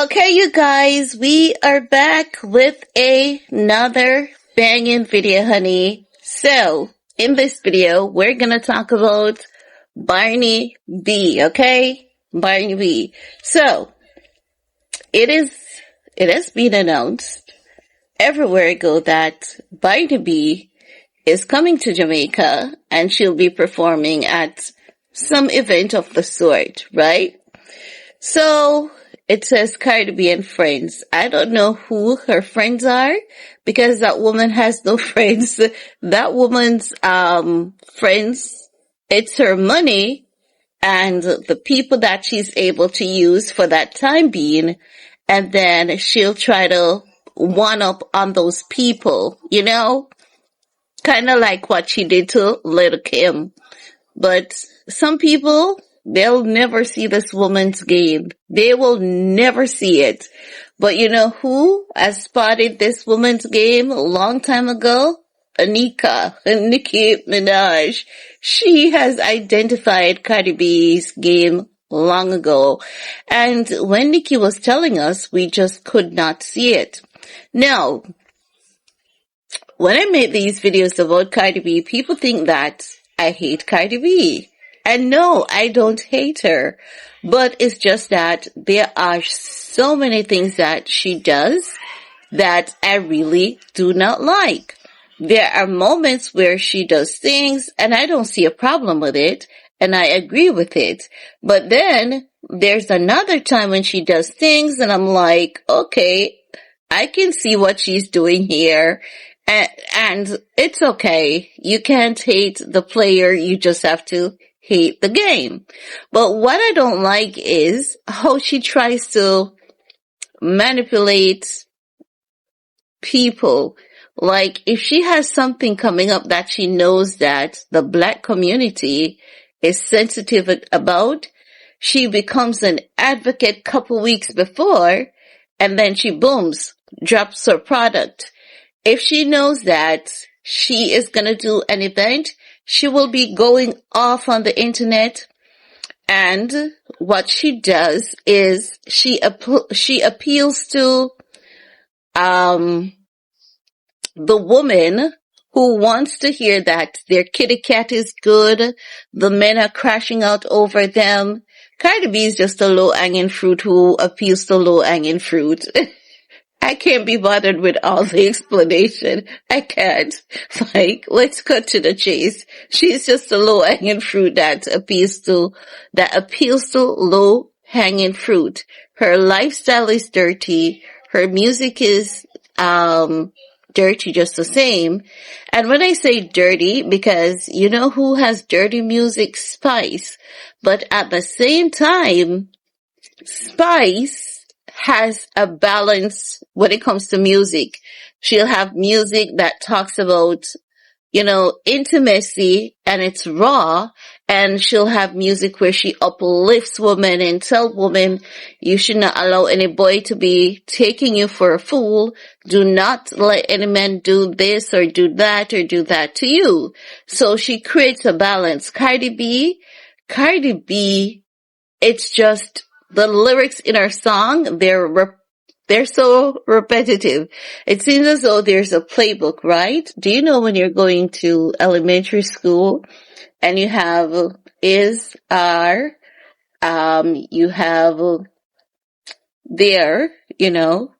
Okay, you guys, we are back with another banging video, honey. So, in this video, we're gonna talk about Barney B, okay? Barney B. So, it has been announced everywhere I go that Barney B is coming to Jamaica and she'll be performing at some event of the sort, right? So, it says Cardi B and friends. I don't know who her friends are because that woman has no friends. That woman's, friends, it's her money and the people that she's able to use for that time being. And then she'll try to one up on those people, you know? Kind of like what she did to Little Kim. But some people, they'll never see this woman's game. They will never see it. But you know who has spotted this woman's game a long time ago? Nicki Minaj. She has identified Cardi B's game long ago. And when Nicki was telling us, we just could not see it. Now, when I make these videos about Cardi B, people think that I hate Cardi B. And no, I don't hate her. But it's just that there are so many things that she does that I really do not like. There are moments where she does things and I don't see a problem with it and I agree with it. But then there's another time when she does things and I'm like, okay, I can see what she's doing here. And it's okay. You can't hate the player. You just have to hate the game. But what I don't like is how she tries to manipulate people. Like if she has something coming up that she knows that the black community is sensitive about, she becomes an advocate couple weeks before and then she booms, drops her product. If she knows that she is going to do an event, she will be going off on the internet. And what she does is she appeals to, the woman who wants to hear that their kitty cat is good. The men are crashing out over them. Cardi B is just a low-hanging fruit who appeals to low-hanging fruit. I can't be bothered with all the explanation. I can't. Like, let's cut to the chase. She's just a low-hanging fruit that appeals to low-hanging fruit. Her lifestyle is dirty. Her music is, dirty just the same. And when I say dirty, because you know who has dirty music? Spice. But at the same time, Spice has a balance when it comes to music. She'll have music that talks about, you know, intimacy and it's raw, and she'll have music where she uplifts women and tell women you should not allow any boy to be taking you for a fool. Do not let any man do this or do that to you. So she creates a balance. Cardi B, it's just the lyrics in her song, they're so repetitive. It seems as though there's a playbook, right? Do you know when you're going to elementary school and you have is, are, you have there, you know,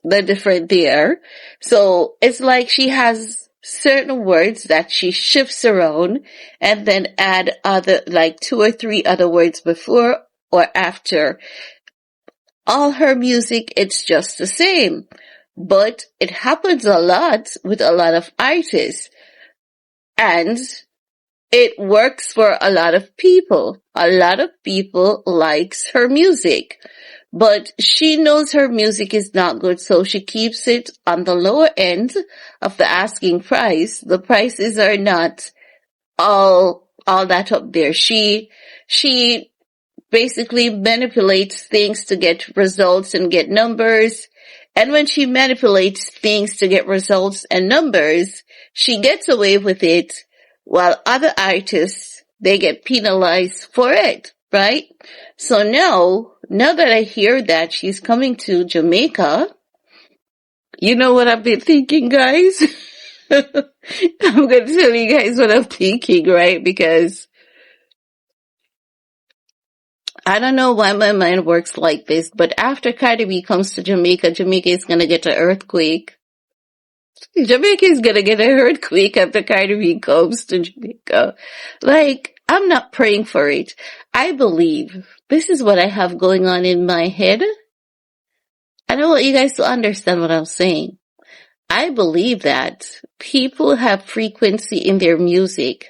the different there. So it's like she has certain words that she shifts around and then add other, like 2 or 3 other words before or after. All her music, it's just the same. But it happens a lot with a lot of artists. And it works for a lot of people. A lot of people likes her music. But she knows her music is not good, so she keeps it on the lower end of the asking price. The prices are not all that up there. She basically manipulates things to get results and get numbers. And when she manipulates things to get results and numbers, she gets away with it, while other artists, they get penalized for it, right? So now now that I hear that she's coming to Jamaica, you know what I've been thinking, guys? I'm going to tell you guys what I'm thinking, right? Because I don't know why my mind works like this, but after Cardi B comes to Jamaica, Jamaica is going to get an earthquake. Jamaica is going to get an earthquake after Cardi B comes to Jamaica. Like, I'm not praying for it. I believe this is what I have going on in my head. I don't want you guys to understand what I'm saying. I believe that people have frequency in their music.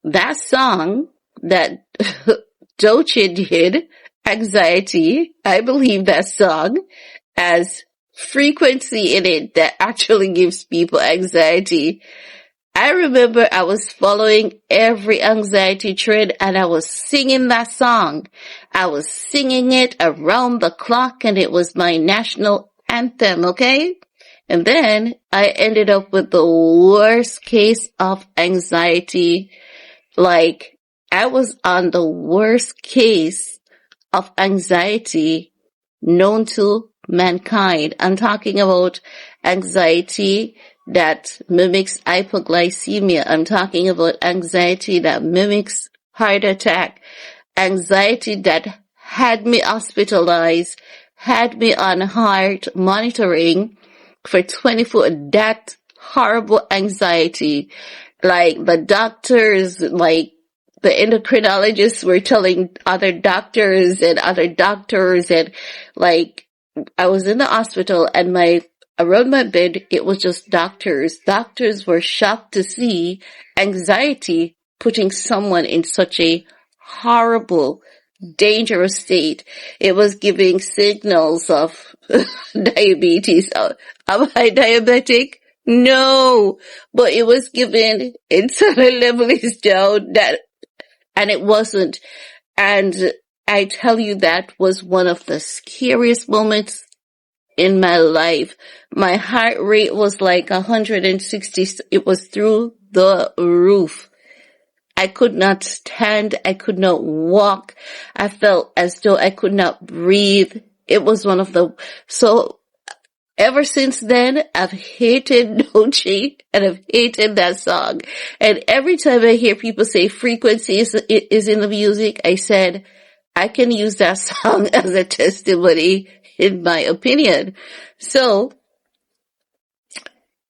That song that Doechii did, Anxiety, I believe that song has frequency in it that actually gives people anxiety. I remember I was following every anxiety trend and I was singing that song. I was singing it around the clock and it was my national anthem, okay? And then I ended up with the worst case of anxiety. Like, I was on the worst case of anxiety known to mankind. I'm talking about anxiety that mimics hypoglycemia. I'm talking about anxiety that mimics heart attack. Anxiety that had me hospitalized, had me on heart monitoring for 24, that horrible anxiety. Like the doctors, like the endocrinologists were telling other doctors and like I was in the hospital and around my bed, it was just doctors. Doctors were shocked to see anxiety putting someone in such a horrible, dangerous state. It was giving signals of diabetes. Am I diabetic? No, but it was giving insulin level is down and it wasn't. And I tell you, that was one of the scariest moments in my life. My heart rate was like 160. It was through the roof. I could not stand. I could not walk. I felt as though I could not breathe. It was so ever since then, I've hated Doechii and I've hated that song. And every time I hear people say frequency is in the music, I said, I can use that song as a testimony in my opinion. So,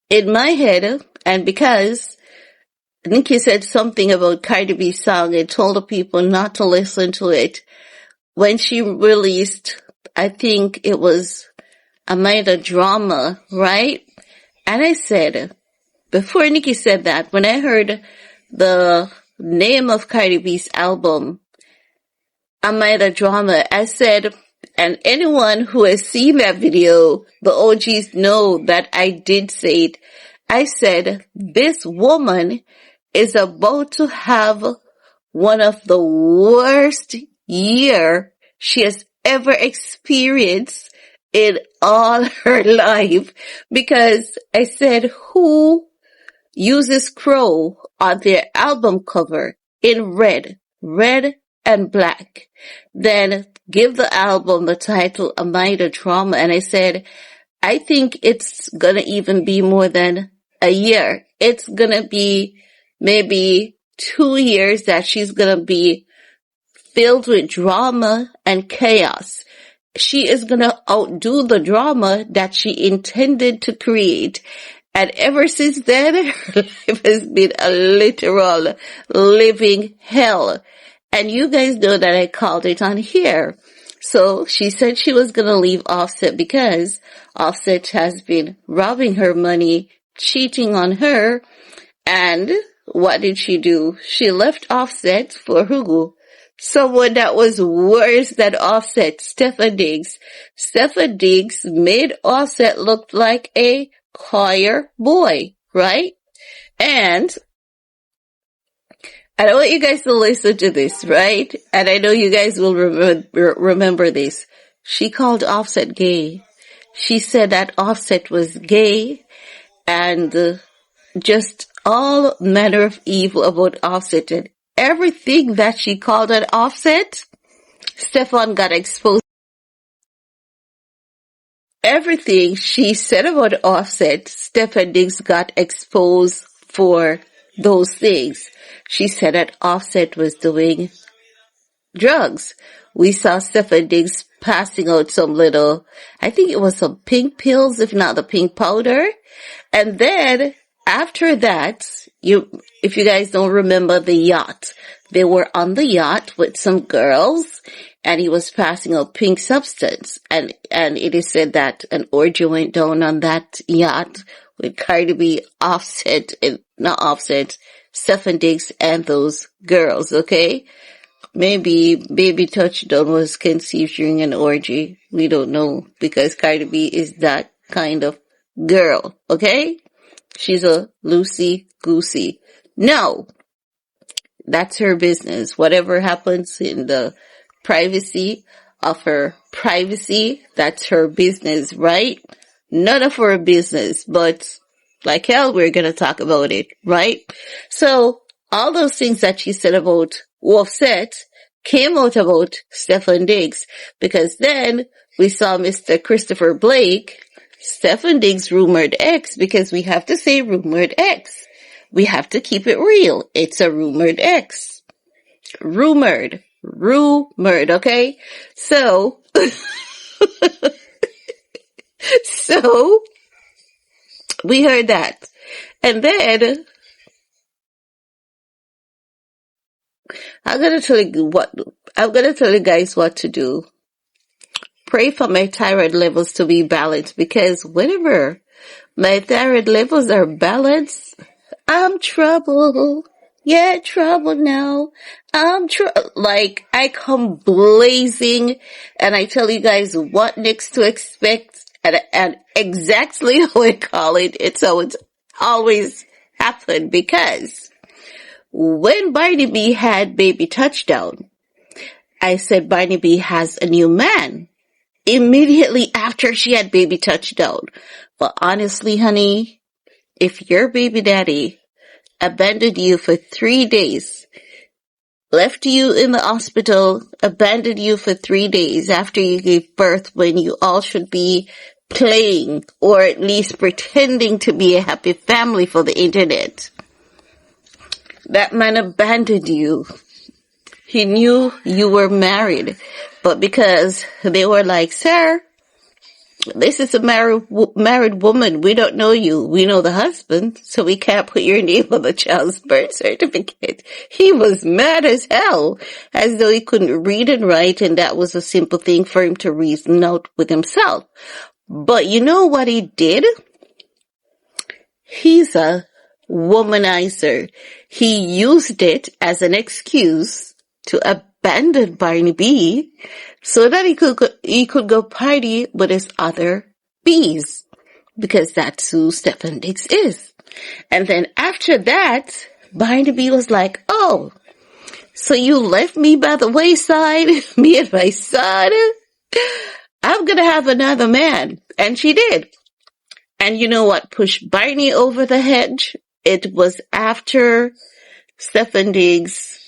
in my head, and because Nikki said something about Cardi B's song and told the people not to listen to it, when she released, I think it was I made a drama, right? And I said, before Nikki said that, when I heard the name of Cardi B's album, I made a drama, I said, and anyone who has seen that video, the OGs know that I did say it. I said, this woman is about to have one of the worst year she has ever experienced in all her life, because I said, who uses crow on their album cover in red and black, then give the album the title A Minor Trauma? And I said, I think it's gonna even be more than a year. It's gonna be maybe 2 years that she's gonna be filled with drama and chaos. She is gonna outdo the drama that she intended to create. And ever since then, her life has been a literal living hell. And you guys know that I called it on here. So she said she was gonna leave Offset because Offset has been robbing her money, cheating on her. And what did she do? She left Offset for who? Someone that was worse than Offset, Stephen Diggs. Stephen Diggs made Offset look like a choir boy, right? And I want you guys to listen to this, right? And I know you guys will remember this. She called Offset gay. She said that Offset was gay and just all manner of evil about Offset, and everything that she called an Offset, Stefan got exposed. Everything she said about Offset, Stefan Diggs got exposed for those things. She said that Offset was doing drugs. We saw Stefan Diggs passing out some little, I think it was some pink pills, if not the pink powder. And then after that, if you guys don't remember the yacht, they were on the yacht with some girls and he was passing out pink substance. And it is said that an orgy went down on that yacht with Cardi B, Offset, and not Offset, Stefan Diggs and those girls, okay? Maybe Baby Touchdown was conceived during an orgy. We don't know because Cardi B is that kind of girl, okay? She's a loosey goosey. No, that's her business. Whatever happens in the privacy of her privacy, that's her business, right? None of our business, but like hell, we're gonna talk about it, right? So, all those things that she said about Offset came out about Stefan Diggs, because then we saw Mr. Christopher Blake, Stefan Diggs' rumored ex, because we have to say rumored ex. We have to keep it real. It's a rumored ex. Rumored, okay? So, so, we heard that. And then, I'm gonna tell you guys what to do. Pray for my thyroid levels to be balanced, because whenever my thyroid levels are balanced, I'm trouble. Yeah, trouble now. Like, I come blazing and I tell you guys what next to expect and exactly how I call it. It's how it's always happened, because when Barney B had Baby Touchdown, I said Barney B has a new man immediately after she had Baby Touchdown. But honestly, honey, if your baby daddy abandoned you for 3 days, left you in the hospital, abandoned you for 3 days after you gave birth, when you all should be playing or at least pretending to be a happy family for the internet, that man abandoned you. He knew you were married, but because they were like, sir, this is a married woman. We don't know you. We know the husband, so we can't put your name on the child's birth certificate. He was mad as hell, as though he couldn't read and write, and that was a simple thing for him to reason out with himself. But you know what he did? He's a womanizer. He used it as an excuse to abandon Barney B so that he could go party with his other bees, because that's who Stefan Diggs is. And then after that, Barney B was like, oh, so you left me by the wayside, me and my son? I'm gonna have another man. And she did. And you know what pushed Barney over the hedge? It was after Stefan Diggs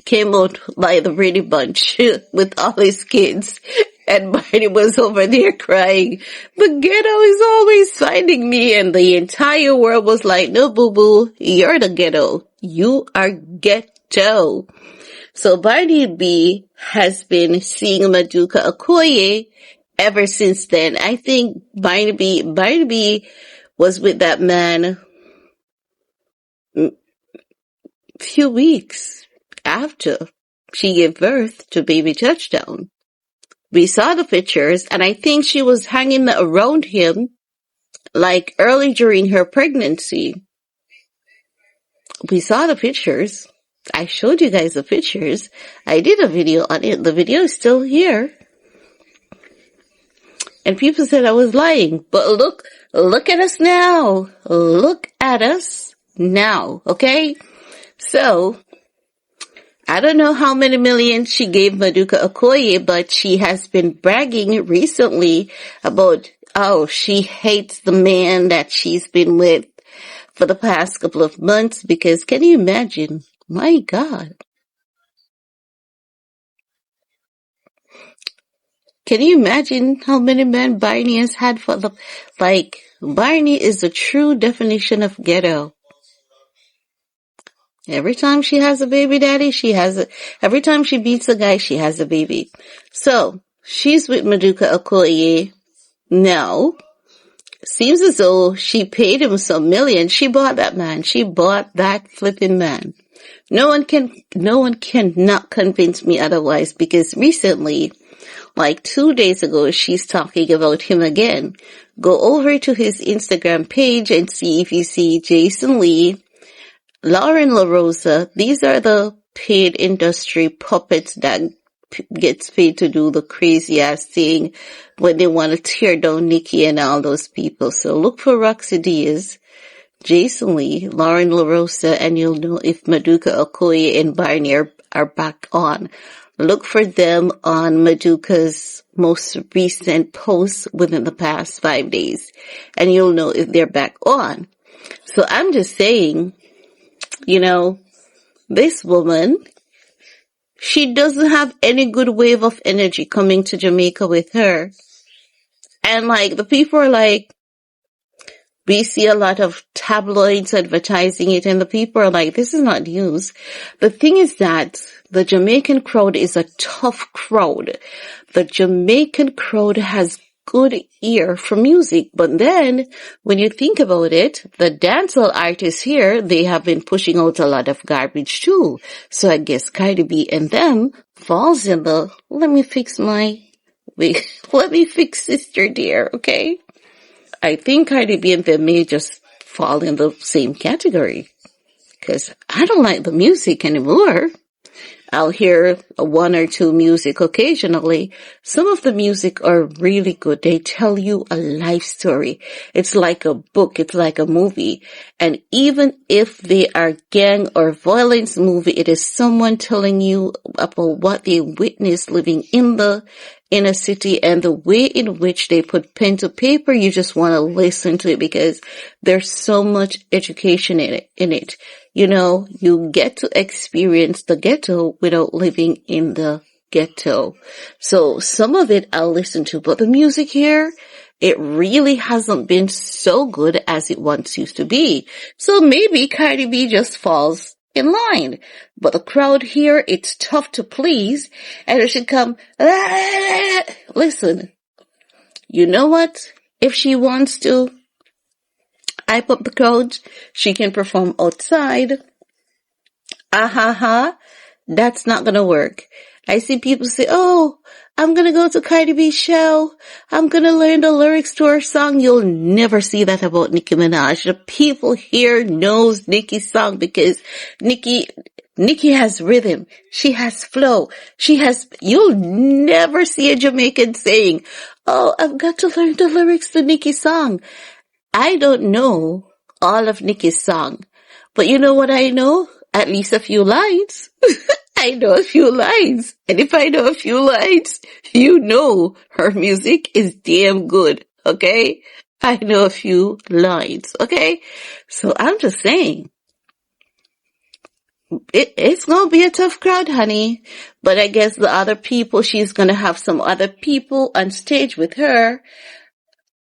came out by the Brady Bunch with all his kids, and Barney was over there crying, the ghetto is always finding me, and the entire world was like, no, boo-boo, you're the ghetto. You are ghetto. So Barney B has been seeing Maduka Okoye ever since then. I think Barney B was with that man a few weeks after she gave birth to Baby Touchdown. We saw the pictures, and I think she was hanging around him like early during her pregnancy. We saw the pictures. I showed you guys the pictures. I did a video on it. The video is still here. And people said I was lying. But look at us now. Look at us now, okay? So, I don't know how many millions she gave Maduka Okoye, but she has been bragging recently about, she hates the man that she's been with for the past couple of months, because can you imagine? My God. Can you imagine how many men Barney has had for the, like, Barney is the true definition of ghetto. Every time she has a baby daddy, every time she beats a guy, she has a baby. So, she's with Maduka Okoye now. Seems as though she paid him some million. She bought that man. She bought that flipping man. No one cannot convince me otherwise, because recently, like 2 days ago, she's talking about him again. Go over to his Instagram page and see if you see Jason Lee, Lauren LaRosa. These are the paid industry puppets that gets paid to do the crazy ass thing when they want to tear down Nikki and all those people. So look for Roxy Diaz, Jason Lee, Lauren LaRosa, and you'll know if Maduka Okoye and Barney are back on. Look for them on Maduka's most recent posts within the past 5 days, and you'll know if they're back on. So I'm just saying, this woman, she doesn't have any good wave of energy coming to Jamaica with her. And like, the people are like, we see a lot of tabloids advertising it, and the people are like, this is not news. The thing is that the Jamaican crowd is a tough crowd. The Jamaican crowd has good ear for music. But then, when you think about it, the dancehall artists here, they have been pushing out a lot of garbage too. So I guess Cardi B and them falls in the, let me fix sister dear, okay? I think Cardi B and them may just fall in the same category. Because I don't like the music anymore. I'll hear one or two music occasionally. Some of the music are really good. They tell you a life story. It's like a book. It's like a movie. And even if they are gang or violence movie, it is someone telling you about what they witnessed living in the inner city, and the way in which they put pen to paper, you just want to listen to it because there's so much education in it. You get to experience the ghetto without living in the ghetto. So some of it I'll listen to, but the music here, it really hasn't been so good as it once used to be. So maybe Cardi B just falls in line. But the crowd here, it's tough to please, and it should come, listen, you know what? If she wants to hype up the crowd, she can perform outside. That's not gonna work. I see people say, oh, I'm gonna go to Cardi B's show. I'm gonna learn the lyrics to her song. You'll never see that about Nicki Minaj. The people here knows Nicki's song because Nicki has rhythm. She has flow. You'll never see a Jamaican saying, oh, I've got to learn the lyrics to Nicki's song. I don't know all of Nicki's song, but you know what I know? At least a few lines. I know a few lines. And if I know a few lines, you know her music is damn good, okay? I know a few lines, okay? So I'm just saying, it's gonna be a tough crowd, honey. But I guess the other people, she's gonna have some other people on stage with her.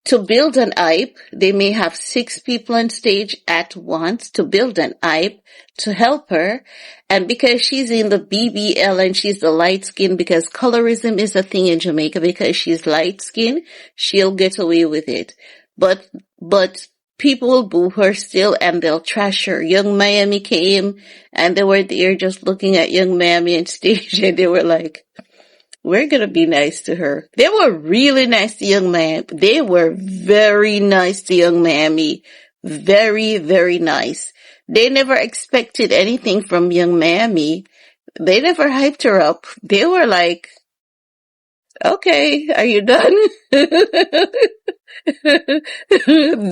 To build an hype, they may have 6 people on stage at once to build an hype to help her. And because she's in the BBL and she's the light skin, because colorism is a thing in Jamaica, because she's light skin, she'll get away with it. But people will boo her still and they'll trash her. Young Miami came and they were there just looking at Young Miami on stage and they were like, we're gonna be nice to her. They were really nice to Young Miami. They were very nice to Young Miami. Very, very nice. They never expected anything from Young Miami. They never hyped her up. They were like, okay, are you done?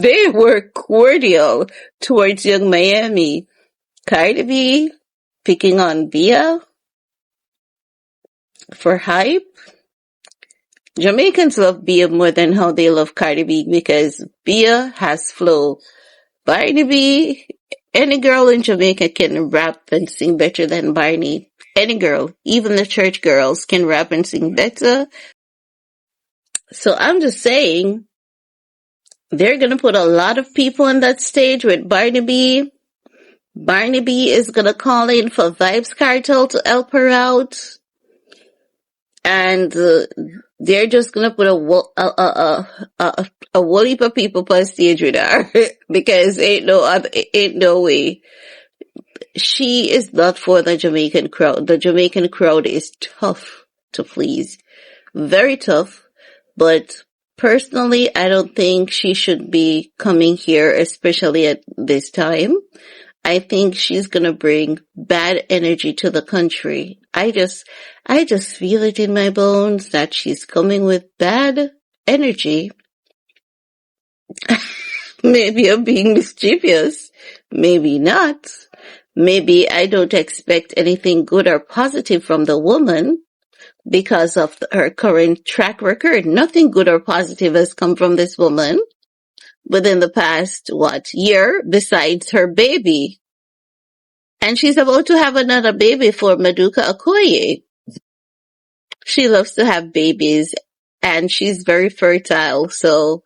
They were cordial towards Young Miami. Cardi B picking on Bia for hype. Jamaicans love Bia more than how they love Cardi B because Bia has flow. Cardi B, any girl in Jamaica can rap and sing better than Barney. Any girl, even the church girls, can rap and sing better So I'm just saying, they're gonna put a lot of people on that stage with Cardi B. Cardi B is gonna call in for Vibes Cartel to help her out. And they're just gonna put a whole heap of people on stage with her because ain't no way. She is not for the Jamaican crowd. The Jamaican crowd is tough to please. Very tough. But personally, I don't think she should be coming here, especially at this time. I think she's gonna bring bad energy to the country. I just feel it in my bones that she's coming with bad energy. Maybe I'm being mischievous. Maybe not. Maybe I don't expect anything good or positive from the woman because of her current track record. Nothing good or positive has come from this woman within the past, year, besides her baby. And she's about to have another baby for Maduka Okoye. She loves to have babies and she's very fertile. So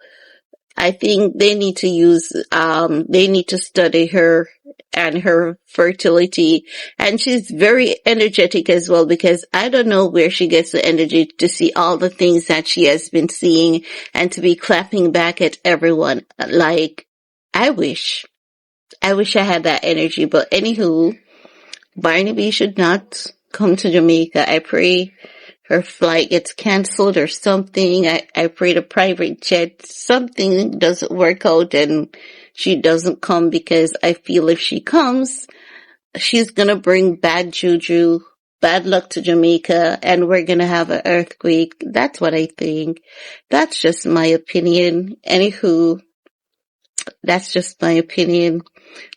I think they need to study her and her fertility. And she's very energetic as well because I don't know where she gets the energy to see all the things that she has been seeing and to be clapping back at everyone. Like, I wish I had that energy. But anywho, Barnaby should not come to Jamaica. I pray her flight gets cancelled or something. I pray the private jet, something doesn't work out and she doesn't come because I feel if she comes, she's gonna bring bad juju, bad luck to Jamaica and we're gonna have an earthquake. That's what I think. That's just my opinion. Anywho, that's just my opinion.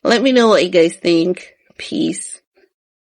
Let me know what you guys think. Peace.